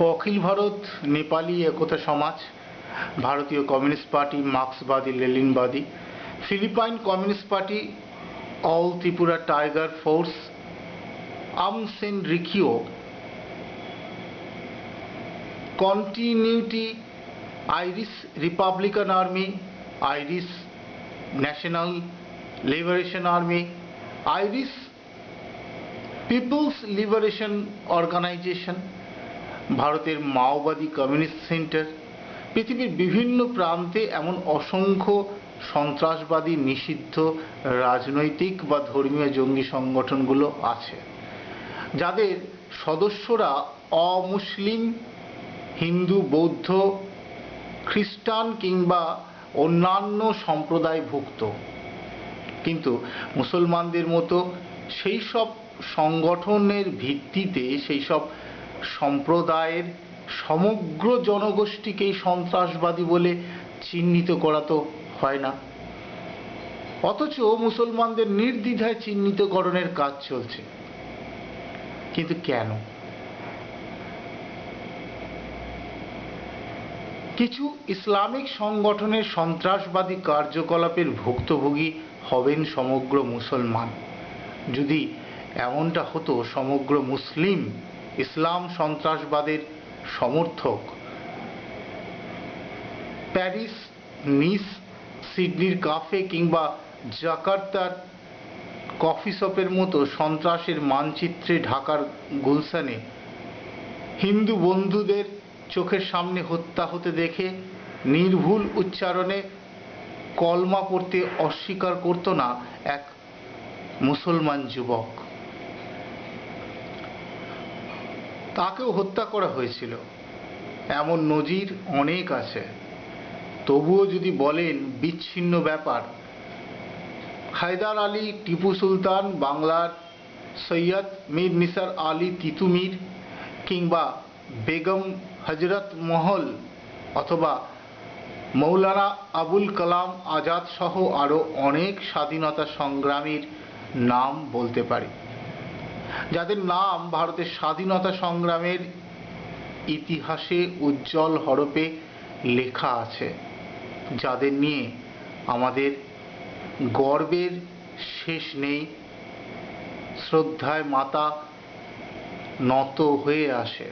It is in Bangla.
অখিল ভারত নেপালি একতা সমাজ, ভারতীয় কমিউনিস্ট পার্টি মার্ক্সবাদী লেনিনবাদী, Philippine Communist Party, All Tripura Tiger Force, আম সেন রিখিও, Continuity, Irish Republican Army, Irish National Liberation Army, Irish People's Liberation Organisation, ভারতের মাওবাদী কমিউনিস্ট সেন্টার। পৃথিবীর বিভিন্ন প্রান্তে এমন অসংখ্য সন্ত্রাসবাদী নিষিদ্ধ রাজনৈতিক বা ধর্মীয় জঙ্গি সংগঠনগুলো আছে, যাদের সদস্যরা অমুসলিম, হিন্দু, বৌদ্ধ, খ্রিস্টান কিংবা অন্যান্য সম্প্রদায়ভুক্ত। কিন্তু মুসলমানদের মতো সেই সব সংগঠনের ভিত্তিতে সেই সব সম্প্রদায়ের সমগ্র জনগোষ্ঠীকেই সন্ত্রাসবাদী বলে চিহ্নিত করা তো হয় না। অথচ মুসলমানদের নির্দ্বিধায় চিহ্নিতকরণের কাজ চলছে। কিন্তু কেন? কিছু ইসলামিক সংগঠনের সন্ত্রাসবাদী কার্যকলাপের ভুক্তভোগী হবেন সমগ্র মুসলমান। যদি এমনটা হতো, সমগ্র মুসলিম ইসলাম সন্ত্রাসবাদের সমর্থক। প্যারিস, নিস, সিডনির কাফে কিংবা জাকার্তার কফি শপের মতো সন্ত্রাসের মানচিত্রে ঢাকার গুলশানে হিন্দু বন্ধুদের চোখের সামনে হত্যা হতে দেখে নির্ভুল উচ্চারণে কলমা পড়তে অস্বীকার করত না এক মুসলমান যুবক। তাকেও হত্যা করা হয়েছিল। এমন নজির অনেক আছে। তবুও যদি বলেন বিচ্ছিন্ন ব্যাপার, হায়দার আলী, টিপু সুলতান, বাংলার সৈয়দ মীর নিসার আলী তিতুমির কিংবা বেগম হজরত মহল অথবা মৌলানা আবুল কালাম আজাদ সহ আরও অনেক স্বাধীনতা সংগ্রামীর নাম বলতে পারি, যাদের নাম ভারতের স্বাধীনতা সংগ্রামের ইতিহাসে উজ্জ্বল হরফে লেখা আছে, যাদের নিয়ে আমাদের গর্বের শেষ নেই, শ্রদ্ধায় মাথা নত হয়ে আসে।